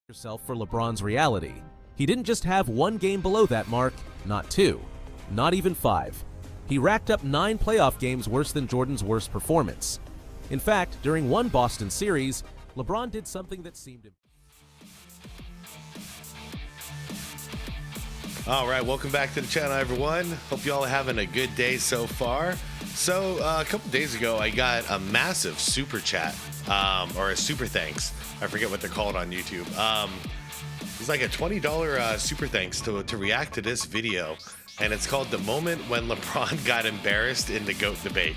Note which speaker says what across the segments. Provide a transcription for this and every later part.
Speaker 1: Yourself for LeBron's reality. He didn't just have one game below that mark, not two, not even five. He racked up 9 playoff games worse than Jordan's worst performance. In fact, during one Boston series, LeBron did something that seemed...
Speaker 2: All right, welcome back to the channel, everyone. Hope you all are having a good day so far. So a couple days ago, I got a massive super chat, or a super thanks. I forget what they're called on YouTube. It's like a $20 super thanks to react to this video. And it's called The Moment When LeBron Got Embarrassed in the GOAT Debate.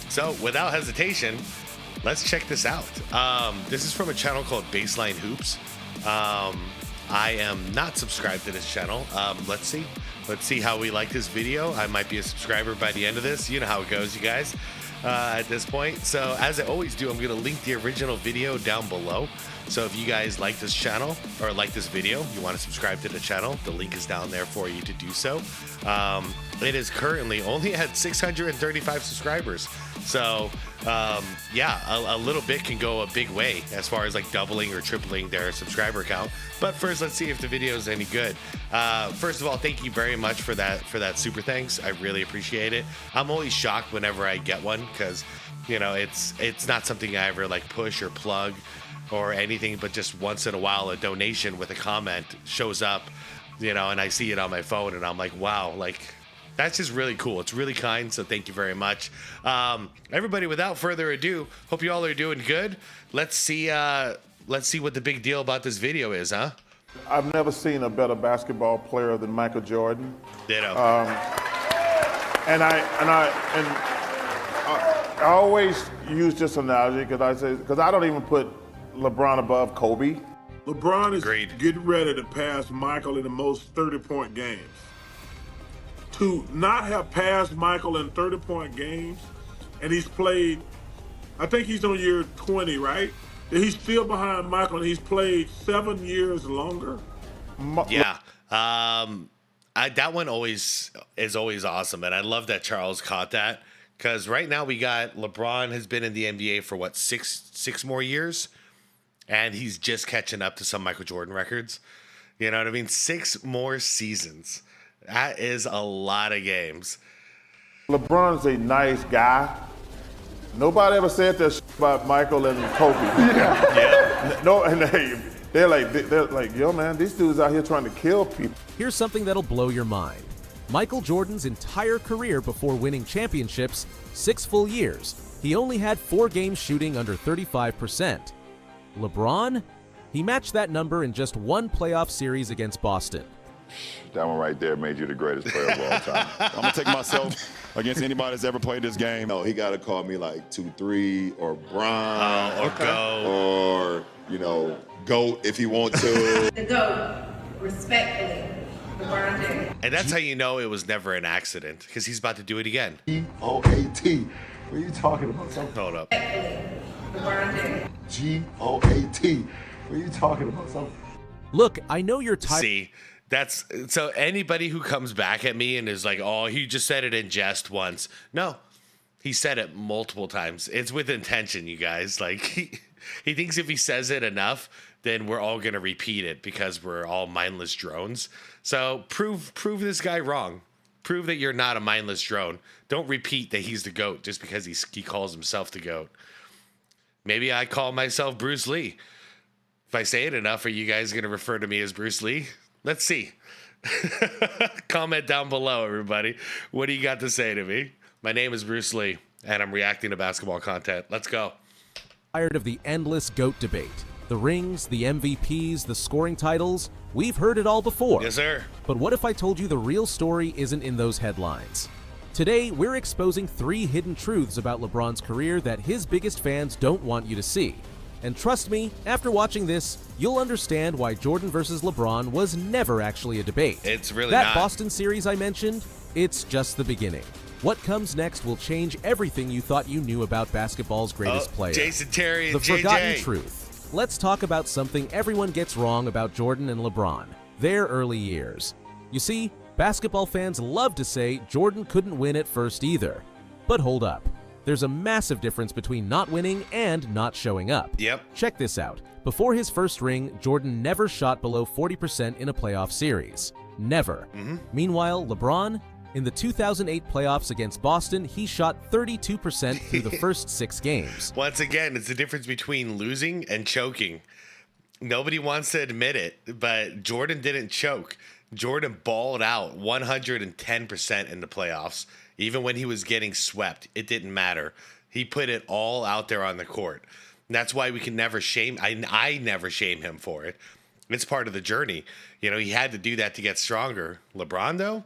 Speaker 2: So without hesitation, let's check this out. This is from a channel called Baseline Hoops. I am not subscribed to this channel. Let's see how we like this video. I might be a subscriber by the end of this. You know how it goes, you guys, at this point. So as I always do, I'm going to link the original video down below. So if you guys like this channel or like this video, you want to subscribe to the channel, the link is down there for you to do so. It is currently only at 635 subscribers. So yeah, a little bit can go a big way as far as like doubling or tripling their subscriber count. But first, let's see if the video is any good. First of all, thank you very much for that super thanks. I really appreciate it. I'm always shocked whenever I get one because, you know, it's not something I ever like push or plug or anything, but just once in a while a donation with a comment shows up, you know, and I see it on my phone and I'm like, wow, like that's just really cool. It's really kind, so thank you very much. Everybody, without further ado, hope you all are doing good. Let's see what the big deal about this video is, huh?
Speaker 3: I've never seen a better basketball player than Michael Jordan.
Speaker 2: Ditto.
Speaker 3: And I always use this analogy because I don't even put LeBron above Kobe.
Speaker 4: LeBron is
Speaker 2: Agreed.
Speaker 4: getting ready to pass Michael in the most 30-point games. To not have passed Michael in 30-point games, and he's played, I think he's on year 20, right? And he's still behind Michael, and he's played 7 years longer.
Speaker 2: Yeah. That one is always awesome, and I love that Charles caught that because right now we got LeBron has been in the NBA for what, six more years, and he's just catching up to some Michael Jordan records. You know what I mean? 6 more seasons. That is a lot of games.
Speaker 3: LeBron's a nice guy. Nobody ever said that about Michael and Kobe. Yeah. No, and they're like, yo, man, these dudes out here trying to kill people.
Speaker 1: Here's something that'll blow your mind. Michael Jordan's entire career before winning championships, 6 full years, he only had 4 games shooting under 35%. LeBron? He matched that number in just 1 playoff series against Boston.
Speaker 5: That one right there made you the greatest player of all time. I'm going to take myself against anybody that's ever played this game.
Speaker 6: No, he got to call me like 2-3 or Bron.
Speaker 2: Or Go.
Speaker 6: Or, you know, GOAT if he wants to.
Speaker 7: The GOAT, respectfully, LeBron James.
Speaker 2: And that's how you know it was never an accident because he's about to do it again.
Speaker 6: G-O-A-T. What are you talking about?
Speaker 2: Hold up.
Speaker 7: Respectfully, LeBron James.
Speaker 6: G-O-A-T. What are you talking about?
Speaker 1: Look, I know you're tired.
Speaker 2: See, that's so anybody who comes back at me and is like, oh, he just said it in jest once. No, he said it multiple times. It's with intention, you guys. Like he thinks if he says it enough, then we're all going to repeat it because we're all mindless drones. So prove this guy wrong. Prove that you're not a mindless drone. Don't repeat that he's the GOAT just because he calls himself the GOAT. Maybe I call myself Bruce Lee. If I say it enough, are you guys going to refer to me as Bruce Lee? Let's see. Comment down below, everybody. What do you got to say to me? My name is Bruce Lee, and I'm reacting to basketball content. Let's go.
Speaker 1: Tired of the endless GOAT debate. The rings, the MVPs, the scoring titles. We've heard it all before.
Speaker 2: Yes, sir.
Speaker 1: But what if I told you the real story isn't in those headlines? Today, we're exposing 3 hidden truths about LeBron's career that his biggest fans don't want you to see. And trust me, after watching this, you'll understand why Jordan versus LeBron was never actually a debate.
Speaker 2: It's really
Speaker 1: that
Speaker 2: not.
Speaker 1: Boston series I mentioned, it's just the beginning. What comes next will change everything you thought you knew about basketball's greatest player.
Speaker 2: Jason Terry
Speaker 1: The
Speaker 2: and JJ.
Speaker 1: forgotten truth. Let's talk about something everyone gets wrong about Jordan and LeBron, their early years. You see, basketball fans love to say Jordan couldn't win at first either. But hold up. There's a massive difference between not winning and not showing up.
Speaker 2: Yep.
Speaker 1: Check this out. Before his first ring, Jordan never shot below 40% in a playoff series. Never. Meanwhile, LeBron, in the 2008 playoffs against Boston, he shot 32% through the first 6 games.
Speaker 2: Once again, it's the difference between losing and choking. Nobody wants to admit it, but Jordan didn't choke. Jordan balled out 110% in the playoffs. Even when he was getting swept, it didn't matter. He put it all out there on the court. And that's why we can never shame. I never shame him for it. It's part of the journey. You know, he had to do that to get stronger. LeBron, though,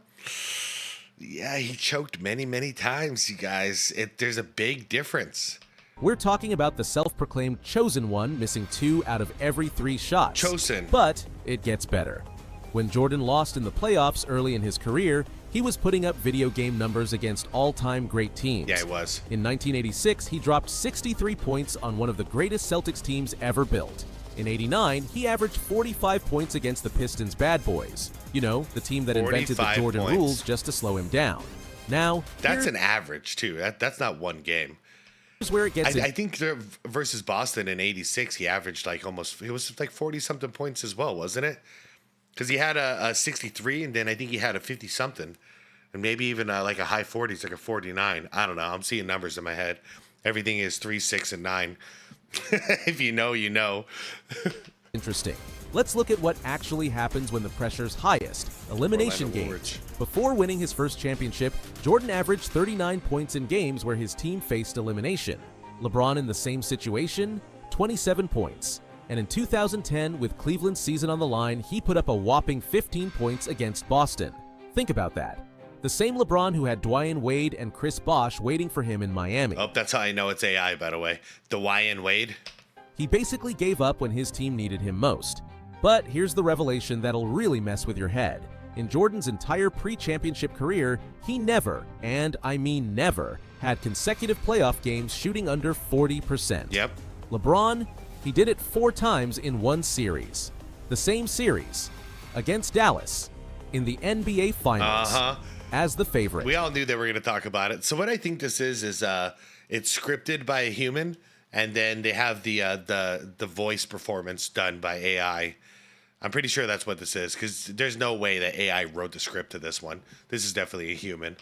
Speaker 2: yeah, he choked many, many times, you guys. There's a big difference.
Speaker 1: We're talking about the self-proclaimed chosen one, missing 2 out of every 3 shots.
Speaker 2: Chosen.
Speaker 1: But it gets better. When Jordan lost in the playoffs early in his career, he was putting up video game numbers against all-time great teams.
Speaker 2: Yeah, he was.
Speaker 1: In 1986, he dropped 63 points on one of the greatest Celtics teams ever built. In '89, he averaged 45 points against the Pistons' bad boys. You know, the team that invented the
Speaker 2: 45
Speaker 1: Jordan
Speaker 2: points.
Speaker 1: rules just to slow him down. Now,
Speaker 2: That's an average, too. That's not one game.
Speaker 1: here's where it gets
Speaker 2: I think versus Boston in '86, he averaged like almost, it was like 40-something points as well, wasn't it? Because he had a 63, and then I think he had a 50-something, and maybe even like a high 40s, like a 49. I don't know. I'm seeing numbers in my head. Everything is 3, 6, and 9. If you know, you know.
Speaker 1: interesting. Let's look at what actually happens when the pressure's highest, elimination
Speaker 2: Orlando
Speaker 1: games.
Speaker 2: Warriors.
Speaker 1: Before winning his first championship, Jordan averaged 39 points in games where his team faced elimination. LeBron in the same situation, 27 points. And in 2010, with Cleveland's season on the line, he put up a whopping 15 points against Boston. Think about that. The same LeBron who had Dwayne Wade and Chris Bosh waiting for him in Miami.
Speaker 2: Oh, that's how I know it's AI, by the way. The YN Wade.
Speaker 1: He basically gave up when his team needed him most. But here's the revelation that'll really mess with your head. In Jordan's entire pre-championship career, he never, and I mean never, had consecutive playoff games shooting under 40%.
Speaker 2: Yep.
Speaker 1: LeBron, he did it 4 times in one series. The same series, against Dallas, in the NBA Finals, as the favorite.
Speaker 2: We all knew they were going to talk about it. So what I think this is it's scripted by a human, and then they have the voice performance done by AI. I'm pretty sure that's what this is, because there's no way that AI wrote the script to this one. This is definitely a human.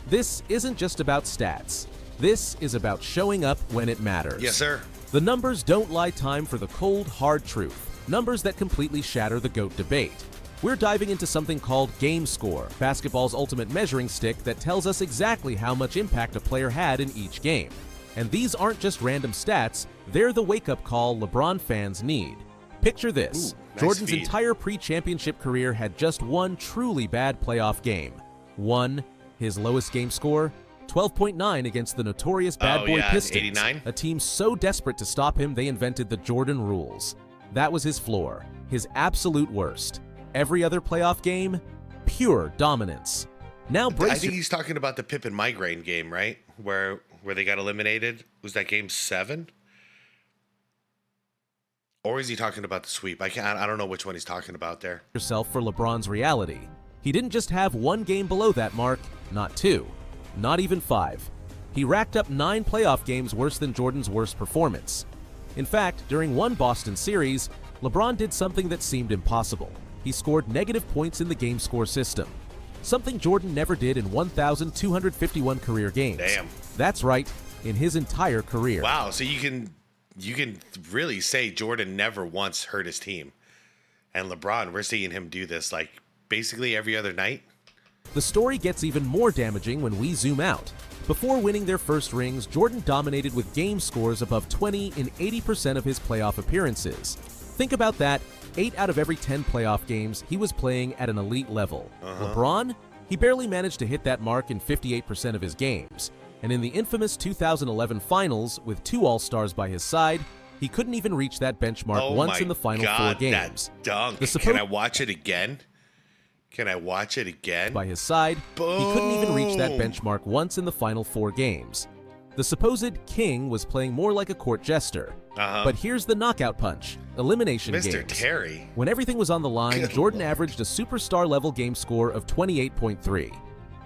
Speaker 1: This isn't just about stats. This is about showing up when it matters.
Speaker 2: Yes, sir.
Speaker 1: The numbers don't lie time for the cold, hard truth. Numbers that completely shatter the GOAT debate. We're diving into something called game score, basketball's ultimate measuring stick that tells us exactly how much impact a player had in each game. And these aren't just random stats, they're the wake-up call LeBron fans need. Picture this.
Speaker 2: Ooh, nice
Speaker 1: Jordan's
Speaker 2: feed.
Speaker 1: entire pre-championship career had just one truly bad playoff game. One, his lowest game score, 12.9 against the notorious bad boy Pistons,
Speaker 2: 89?
Speaker 1: a team so desperate to stop him they invented the Jordan rules. That was his floor, his absolute worst. Every other playoff game, pure dominance. Now
Speaker 2: I
Speaker 1: brace
Speaker 2: think he's talking about the Pippen migraine game, right? Where they got eliminated. Was that game 7? Or is he talking about the sweep? I don't know which one he's talking about there.
Speaker 1: yourself for LeBron's reality. He didn't just have one game below that mark, not 2, not even 5. He racked up 9 playoff games worse than Jordan's worst performance. In fact, during one Boston series, LeBron did something that seemed impossible. He scored negative points in the game score system, something Jordan never did in 1,251 career games.
Speaker 2: Damn.
Speaker 1: That's right, in his entire career.
Speaker 2: Wow, so you can really say Jordan never once hurt his team. And LeBron, we're seeing him do this like basically every other night.
Speaker 1: The story gets even more damaging when we zoom out. Before winning their first rings, Jordan dominated with game scores above 20 in 80% of his playoff appearances. Think about that, 8 out of every 10 playoff games, he was playing at an elite level. LeBron, he barely managed to hit that mark in 58% of his games. And in the infamous 2011 Finals, with 2 All-Stars by his side, he couldn't even reach that benchmark once in the final 4 games.
Speaker 2: That dunk.
Speaker 1: The
Speaker 2: Can I watch it again? Can I watch it again?
Speaker 1: By his side, he couldn't even reach that benchmark once in the final 4 games. The supposed king was playing more like a court jester. But here's the knockout punch, elimination
Speaker 2: Mr.
Speaker 1: games.
Speaker 2: Terry.
Speaker 1: When everything was on the line, Jordan averaged a superstar-level game score of 28.3.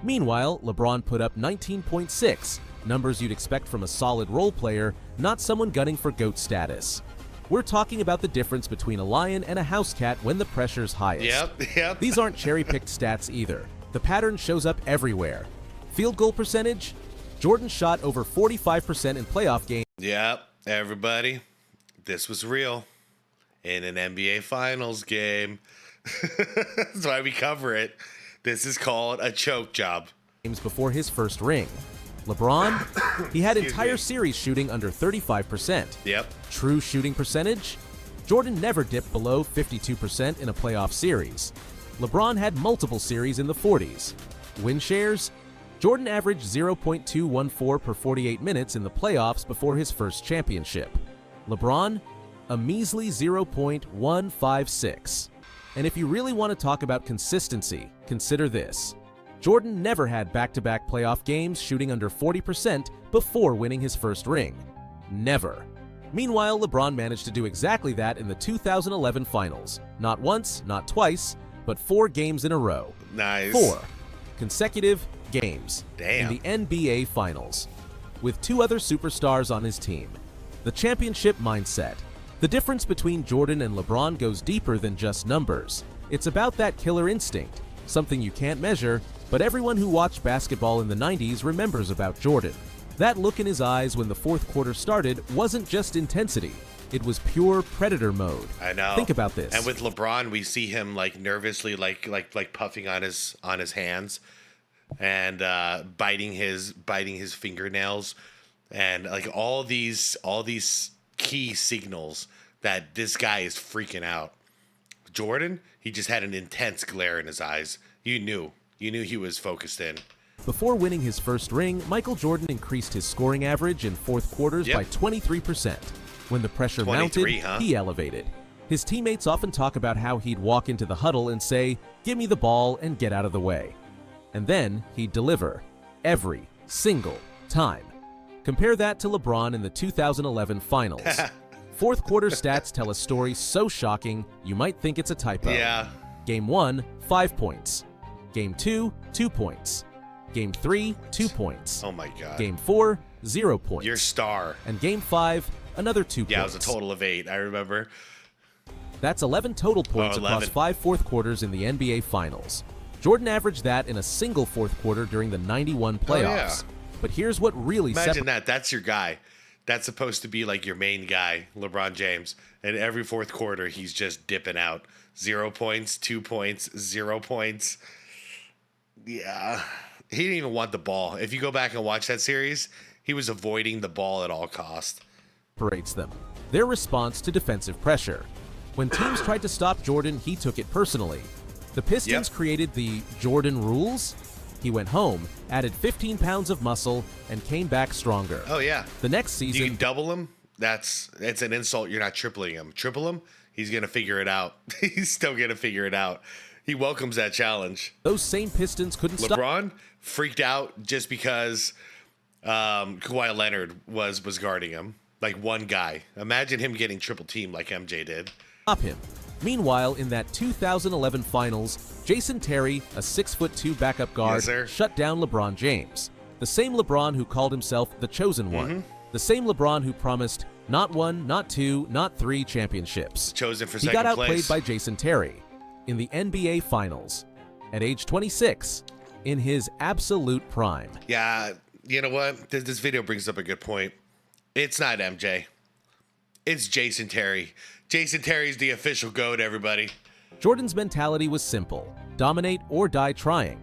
Speaker 1: Meanwhile, LeBron put up 19.6, Numbers you'd expect from a solid role player, not someone gunning for GOAT status. We're talking about the difference between a lion and a house cat when the pressure's highest.
Speaker 2: Yep.
Speaker 1: These aren't cherry-picked stats either. The pattern shows up everywhere. Field goal percentage? Jordan shot over 45% in playoff games.
Speaker 2: Yep, everybody, this was real in an NBA Finals game. That's why we cover it. This is called a choke job.
Speaker 1: Before his first ring. LeBron, he had entire series shooting under 35%.
Speaker 2: Yep.
Speaker 1: True shooting percentage? Jordan never dipped below 52% in a playoff series. LeBron had multiple series in the 40s. Win shares? Jordan averaged 0.214 per 48 minutes in the playoffs before his first championship. LeBron, a measly 0.156. And if you really want to talk about consistency, consider this. Jordan never had back-to-back playoff games shooting under 40% before winning his first ring. Never. Meanwhile, LeBron managed to do exactly that in the 2011 Finals. Not once, not twice, but 4 games in a row.
Speaker 2: Nice.
Speaker 1: 4 consecutive games
Speaker 2: Damn.
Speaker 1: in the NBA Finals, with 2 other superstars on his team. The championship mindset. The difference between Jordan and LeBron goes deeper than just numbers. It's about that killer instinct, something you can't measure, but everyone who watched basketball in the 90s remembers about Jordan. That look in his eyes when the fourth quarter started wasn't just intensity. It was pure predator mode.
Speaker 2: I know.
Speaker 1: Think about this.
Speaker 2: And with LeBron, we see him like nervously, like puffing on his hands, and biting his fingernails, and like all these key signals that this guy is freaking out. Jordan, he just had an intense glare in his eyes. You knew he was focused in.
Speaker 1: Before winning his first ring, Michael Jordan increased his scoring average in fourth quarters by 23%. When the pressure mounted, he elevated. His teammates often talk about how he'd walk into the huddle and say, "Give me the ball and get out of the way." And then he'd deliver every single time. Compare that to LeBron in the 2011 Finals. Fourth quarter stats tell a story so shocking you might think it's a typo.
Speaker 2: Yeah.
Speaker 1: Game 1, 5 points. Game 2, 2 points. Game 3, 2 points.
Speaker 2: Oh my God.
Speaker 1: Game 4, 0 points.
Speaker 2: Your star.
Speaker 1: And Game 5, another 2 points.
Speaker 2: Yeah, it was a total of 8, I remember.
Speaker 1: That's 11 total points across 5 fourth quarters in the NBA Finals. Jordan averaged that in a single fourth quarter during the 91 playoffs.
Speaker 2: Yeah.
Speaker 1: But here's what really
Speaker 2: Imagine that. That's your guy. That's supposed to be like your main guy, LeBron James. And every fourth quarter, he's just dipping out. 0 points, 2 points, 0 points. Yeah. He didn't even want the ball. If you go back and watch that series, he was avoiding the ball at all costs.
Speaker 1: Separates them. Their response to defensive pressure. When teams tried to stop Jordan, he took it personally. The Pistons created the Jordan rules. He went home, added 15 pounds of muscle, and came back stronger.
Speaker 2: Oh, yeah.
Speaker 1: The next season...
Speaker 2: You can double him. It's an insult. You're not tripling him. Triple him, he's going to figure it out. He's still going to figure it out. He welcomes that challenge.
Speaker 1: Those same Pistons couldn't stop...
Speaker 2: LeBron freaked out just because Kawhi Leonard was guarding him. Like one guy. Imagine him getting triple teamed like MJ did.
Speaker 1: Stop him. Meanwhile, in that 2011 Finals, Jason Terry, a 6'2" backup guard, shut down LeBron James. The same LeBron who called himself the chosen one. The same LeBron who promised not 1, not 2, not 3 championships.
Speaker 2: Chosen for
Speaker 1: second place. He got outplayed by Jason Terry in the NBA Finals at age 26 in his absolute prime.
Speaker 2: Yeah, you know what? This video brings up a good point. It's not MJ. It's Jason Terry. Jason Terry's the official GOAT, everybody.
Speaker 1: Jordan's mentality was simple. Dominate or die trying.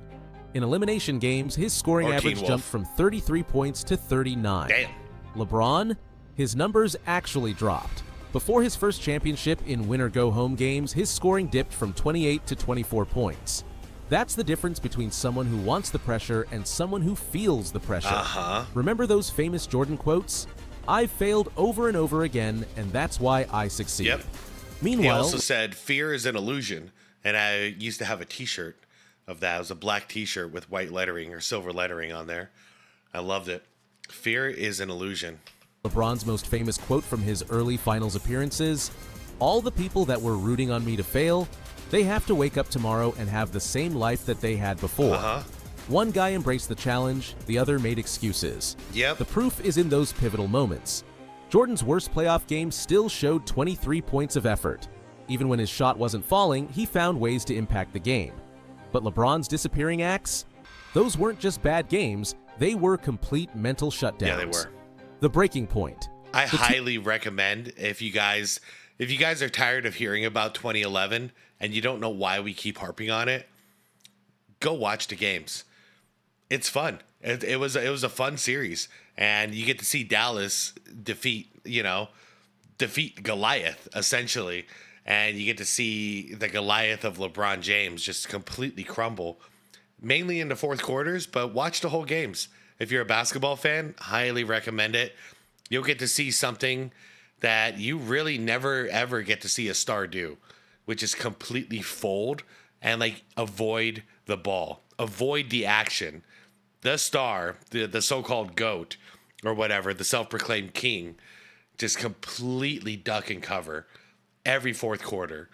Speaker 1: In elimination games, his scoring average jumped from 33 points to 39.
Speaker 2: Damn.
Speaker 1: LeBron, his numbers actually dropped. Before his first championship in win-or-go-home games, his scoring dipped from 28 to 24 points. That's the difference between someone who wants the pressure and someone who feels the pressure. Remember those famous Jordan quotes? "I've failed over and over again, and that's why I succeed."
Speaker 2: Yep.
Speaker 1: Meanwhile,
Speaker 2: he also said, "Fear is an illusion." And I used to have a t-shirt of that. It was a black t-shirt with white lettering or silver lettering on there. I loved it. Fear is an illusion.
Speaker 1: LeBron's most famous quote from his early finals appearances: "All the people that were rooting on me to fail, they have to wake up tomorrow and have the same life that they had before." One guy embraced the challenge, the other made excuses.
Speaker 2: Yep.
Speaker 1: The proof is in those pivotal moments. Jordan's worst playoff game still showed 23 points of effort. Even when his shot wasn't falling, he found ways to impact the game. But LeBron's disappearing acts? Those weren't just bad games, they were complete mental shutdowns.
Speaker 2: Yeah, they were.
Speaker 1: The breaking point.
Speaker 2: I highly recommend if you guys are tired of hearing about 2011 and you don't know why we keep harping on it, go watch the games. It's fun. It was a fun series, and you get to see Dallas defeat Goliath essentially, and you get to see the Goliath of LeBron James just completely crumble, mainly in the fourth quarters. But watch the whole games. If you're a basketball fan, highly recommend it. You'll get to see something that you really never ever get to see a star do, which is completely fold and avoid the ball, avoid the action. The star, the so-called GOAT or whatever, the self-proclaimed king, just completely duck and cover every fourth quarter.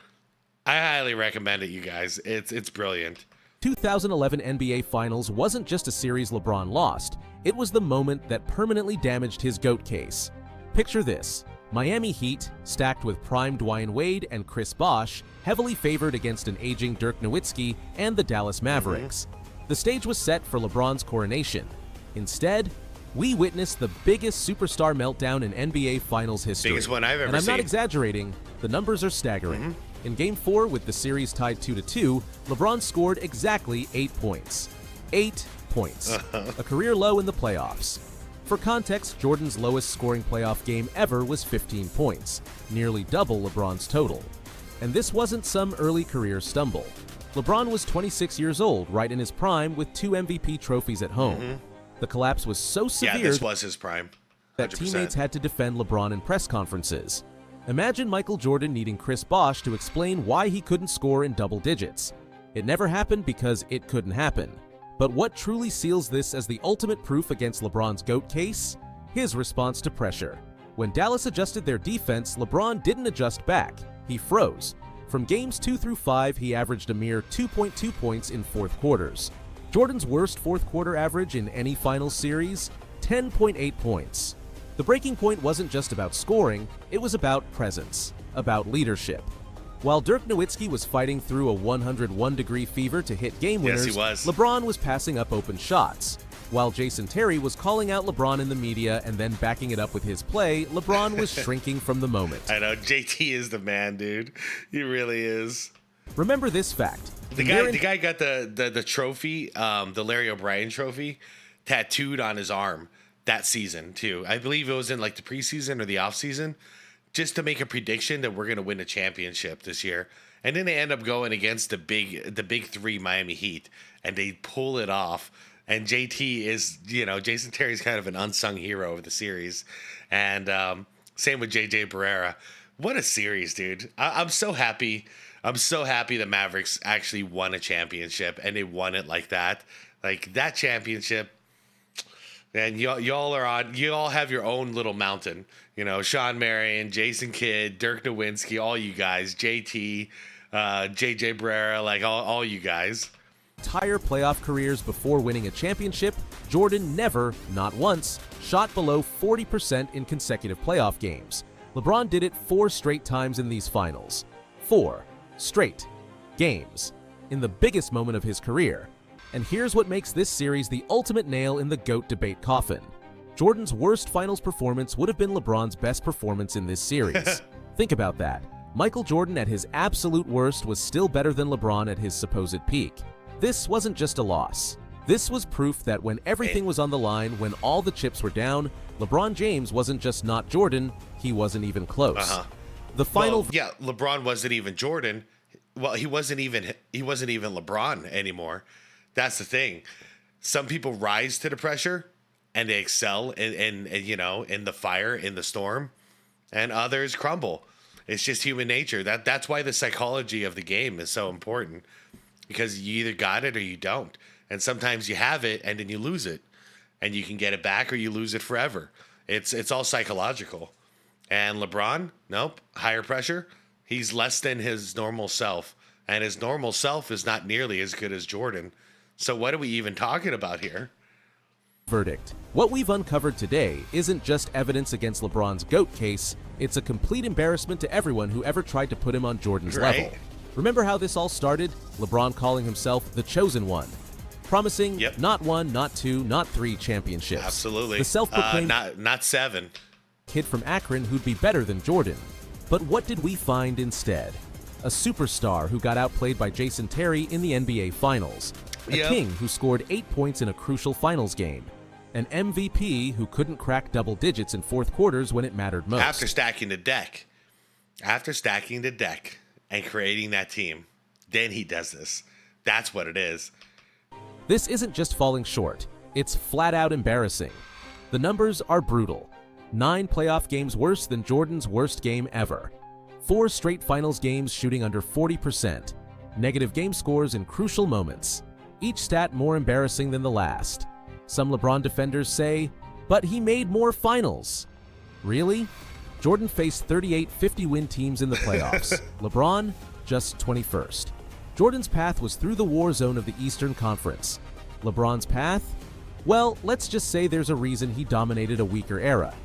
Speaker 2: I highly recommend it, you guys. It's brilliant.
Speaker 1: 2011 NBA Finals wasn't just a series LeBron lost, it was the moment that permanently damaged his GOAT case. Picture this: Miami Heat, stacked with prime Dwayne Wade and Chris Bosh, heavily favored against an aging Dirk Nowitzki and the Dallas Mavericks. The stage was set for LeBron's coronation. Instead, we witnessed the biggest superstar meltdown in NBA Finals history.
Speaker 2: Biggest one I've ever
Speaker 1: and I'm
Speaker 2: seen.
Speaker 1: not exaggerating, the numbers are staggering. In Game 4, with the series tied 2-2, LeBron scored exactly 8 points. 8 points. A career low in the playoffs. For context, Jordan's lowest scoring playoff game ever was 15 points, nearly double LeBron's total. And this wasn't some early career stumble. LeBron was 26 years old, right in his prime, with 2 MVP trophies at home. The collapse was so severe
Speaker 2: This was his prime. 100%.
Speaker 1: that teammates had to defend LeBron in press conferences. Imagine Michael Jordan needing Chris Bosh to explain why he couldn't score in double digits. It never happened because it couldn't happen. But what truly seals this as the ultimate proof against LeBron's GOAT case? His response to pressure. When Dallas adjusted their defense, LeBron didn't adjust back. He froze. From games 2 through 5, he averaged a mere 2.2 points in fourth quarters. Jordan's worst fourth quarter average in any finals series? 10.8 points. The breaking point wasn't just about scoring, it was about presence, about leadership. While Dirk Nowitzki was fighting through a 101-degree fever to hit game winners,
Speaker 2: Yes, he was.
Speaker 1: LeBron was passing up open shots. While Jason Terry was calling out LeBron in the media and then backing it up with his play, LeBron was shrinking from the moment.
Speaker 2: I know, JT is the man, dude. He really is.
Speaker 1: Remember this fact.
Speaker 2: The guy got the trophy, the Larry O'Brien trophy, tattooed on his arm that season too. I believe it was in the preseason or the offseason, just to make a prediction that we're gonna win a championship this year. And then they end up going against the big three Miami Heat, and they pull it off. And JT is, Jason Terry's kind of an unsung hero of the series. And same with JJ Barrera. What a series, dude. I'm so happy. I'm so happy the Mavericks actually won a championship, and they won it like that. Like that championship. And you all have your own little mountain. Sean Marion, Jason Kidd, Dirk Nowitzki, all you guys, JT, JJ Barrera, all you guys.
Speaker 1: Entire playoff careers before winning a championship, Jordan never, not once, shot below 40% in consecutive playoff games. LeBron did it 4 straight times in these finals. 4 straight games. In the biggest moment of his career. And here's what makes this series the ultimate nail in the GOAT debate coffin. Jordan's worst finals performance would have been LeBron's best performance in this series. Think about that. Michael Jordan at his absolute worst was still better than LeBron at his supposed peak. This wasn't just a loss. This was proof that when everything was on the line, when all the chips were down, LeBron James wasn't just not Jordan, he wasn't even close. The final...
Speaker 2: LeBron wasn't even Jordan. Well, he wasn't even LeBron anymore. That's the thing. Some people rise to the pressure and they excel in the fire, in the storm, and others crumble. It's just human nature. That's why the psychology of the game is so important, because you either got it or you don't. And sometimes you have it and then you lose it, and you can get it back or you lose it forever. It's all psychological. And LeBron, nope, higher pressure. He's less than his normal self, and his normal self is not nearly as good as Jordan. So what are we even talking about here?
Speaker 1: Verdict. What we've uncovered today isn't just evidence against LeBron's GOAT case, it's a complete embarrassment to everyone who ever tried to put him on Jordan's
Speaker 2: Right.
Speaker 1: level. Remember how this all started? LeBron calling himself the chosen one, promising not 1, not 2, not 3 championships.
Speaker 2: Absolutely.
Speaker 1: The self-proclaimed
Speaker 2: not 7.
Speaker 1: kid from Akron who'd be better than Jordan. But what did we find instead? A superstar who got outplayed by Jason Terry in the NBA Finals. A king who scored 8 points in a crucial finals game. An MVP who couldn't crack double digits in fourth quarters when it mattered most.
Speaker 2: After stacking the deck and creating that team, then he does this. That's what it is.
Speaker 1: This isn't just falling short, it's flat out embarrassing. The numbers are brutal. 9 playoff games worse than Jordan's worst game ever. 4 straight finals games shooting under 40%. Negative game scores in crucial moments. Each stat more embarrassing than the last. Some LeBron defenders say, but he made more finals. Really? Jordan faced 38 50-win teams in the playoffs. LeBron, just 21st. Jordan's path was through the war zone of the Eastern Conference. LeBron's path? Well, let's just say there's a reason he dominated a weaker era.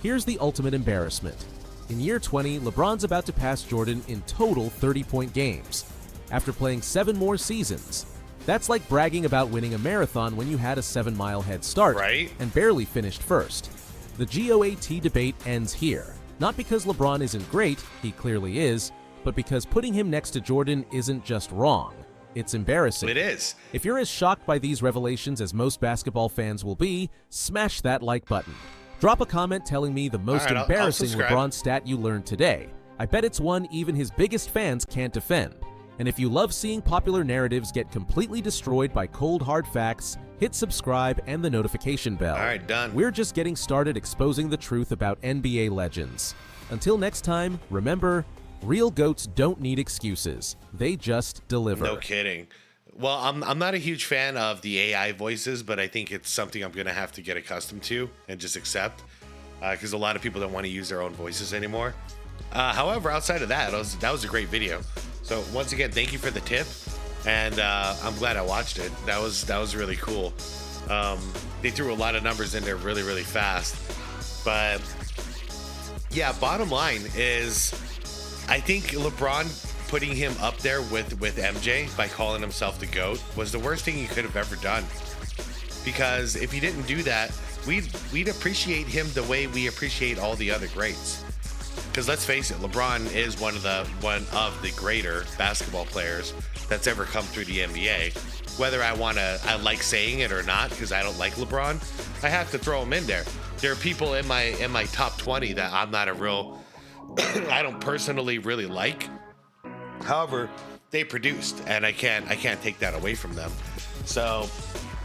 Speaker 1: Here's the ultimate embarrassment. In year 20, LeBron's about to pass Jordan in total 30-point games, after playing 7 more seasons. That's like bragging about winning a marathon when you had a 7-mile head start and barely finished first. The GOAT debate ends here, not because LeBron isn't great, he clearly is, but because putting him next to Jordan isn't just wrong, it's embarrassing.
Speaker 2: It is.
Speaker 1: If you're as shocked by these revelations as most basketball fans will be, smash that like button. Drop a comment telling me the most embarrassing LeBron stat you learned today. I bet it's one even his biggest fans can't defend. And if you love seeing popular narratives get completely destroyed by cold hard facts, hit subscribe and the notification bell.
Speaker 2: All right, done.
Speaker 1: We're just getting started exposing the truth about NBA legends. Until next time, remember, real GOATs don't need excuses. They just deliver.
Speaker 2: No kidding. Well, I'm not a huge fan of the AI voices, but I think it's something I'm going to have to get accustomed to and just accept, because a lot of people don't want to use their own voices anymore. However, outside of that, that was a great video. So once again, thank you for the tip, and I'm glad I watched it. That was really cool. They threw a lot of numbers in there really, really fast. But yeah, bottom line is, I think LeBron putting him up there with MJ by calling himself the GOAT was the worst thing he could have ever done. Because if he didn't do that, we'd appreciate him the way we appreciate all the other greats. Because let's face it, LeBron is one of the greater basketball players that's ever come through the NBA. Whether I like saying it or not, because I don't like LeBron, I have to throw him in there. There are people in my top 20 that I'm not a real, I don't personally really like. However, they produced, and I can't take that away from them. So,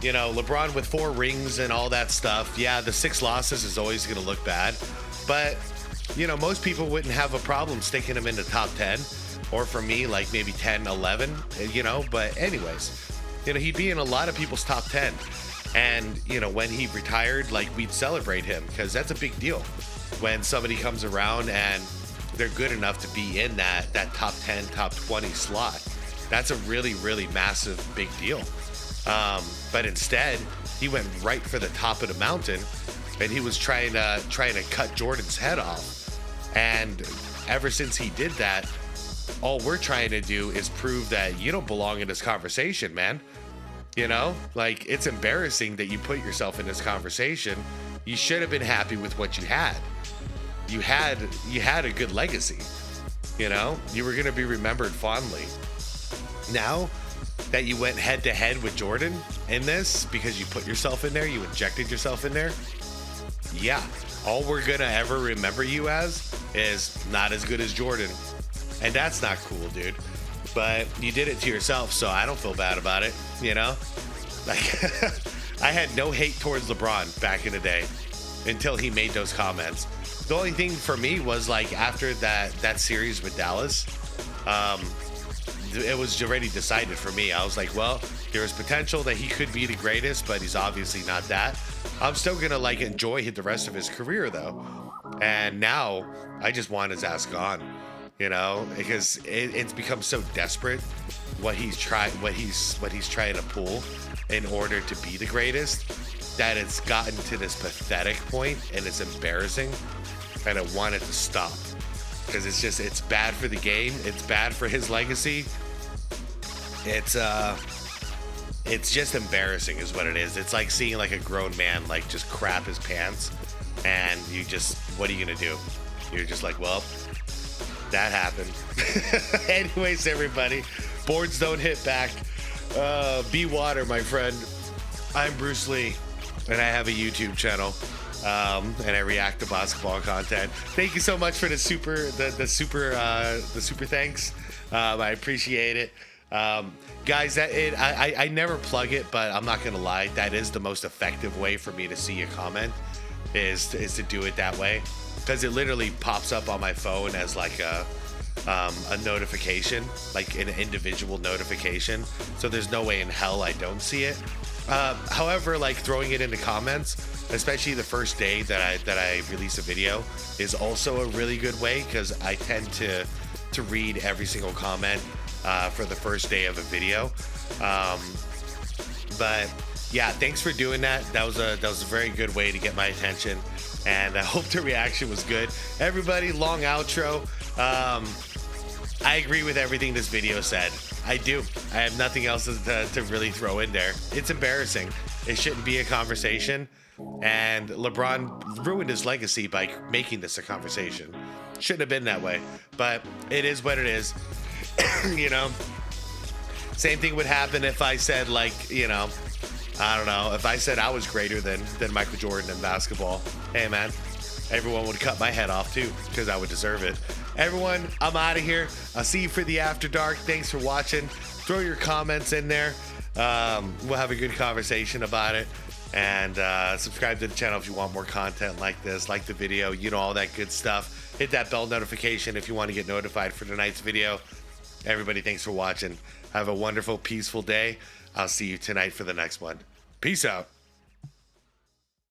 Speaker 2: you know, LeBron with 4 rings and all that stuff. Yeah, the 6 losses is always going to look bad, but you know, most people wouldn't have a problem sticking him in the top 10, or for me, like maybe 10, 11, you know, but anyways, you know, he'd be in a lot of people's top 10. And, you know, when he retired, like, we'd celebrate him, because that's a big deal when somebody comes around and they're good enough to be in that top 10, top 20 slot. That's a really, really massive, big deal. But instead, he went right for the top of the mountain, and he was trying to cut Jordan's head off. And ever since he did that, all we're trying to do is prove that you don't belong in this conversation, man. You know, like, it's embarrassing that you put yourself in this conversation. You should have been happy with what you had. You had a good legacy. You know, you were going to be remembered fondly. Now that you went head to head with Jordan in this, because you put yourself in there, you injected yourself in there. Yeah, all we're going to ever remember you as is not as good as Jordan. And that's not cool, dude. But you did it to yourself, so I don't feel bad about it, you know? Like, I had no hate towards LeBron back in the day until he made those comments. The only thing for me was, like, after that series with Dallas, it was already decided for me. I was like, well, there's potential that he could be the greatest, but he's obviously not that. I'm still gonna, like, enjoy the rest of his career, though. And now I just want his ass gone, you know, because it's become so desperate what he's trying to pull. in order to be the greatest, that it's gotten to this pathetic point and it's embarrassing, and I want it to stop. Because it's bad for the game. It's bad for his legacy. It's just embarrassing is what it is. It's like seeing like a grown man like just crap his pants, and you just, what are you gonna do? You're just like, well, that happened. Anyways, everybody, boards don't hit back. Be water, my friend. I'm Bruce Lee, and I have a YouTube channel. And I react to basketball content. Thank you so much for the super thanks. I appreciate it. Guys, I never plug it, but I'm not gonna lie, that is the most effective way for me to see a comment, is to do it that way, because it literally pops up on my phone as like a notification, like an individual notification. So there's no way in hell I don't see it. However, like throwing it into comments, especially the first day that I release a video, is also a really good way, because I tend to read every single comment for the first day of a video. But yeah, thanks for doing that. That was a very good way to get my attention, and I hope the reaction was good. Everybody, long outro. I agree with everything this video said. I do. I have nothing else to really throw in there. It's embarrassing. It shouldn't be a conversation. And LeBron ruined his legacy by making this a conversation. Shouldn't have been that way. But it is what it is. You know? Same thing would happen if I said, like, you know, I don't know, if I said I was greater than Michael Jordan in basketball. Hey, man, everyone would cut my head off too, because I would deserve it. Everyone, I'm out of here. I'll see you for the After Dark. Thanks for watching. Throw your comments in there. We'll have a good conversation about it. And subscribe to the channel if you want more content like this. Like the video, you know, all that good stuff. Hit that bell notification if you want to get notified for tonight's video. Everybody, thanks for watching. Have a wonderful, peaceful day. I'll see you tonight for the next one. Peace out.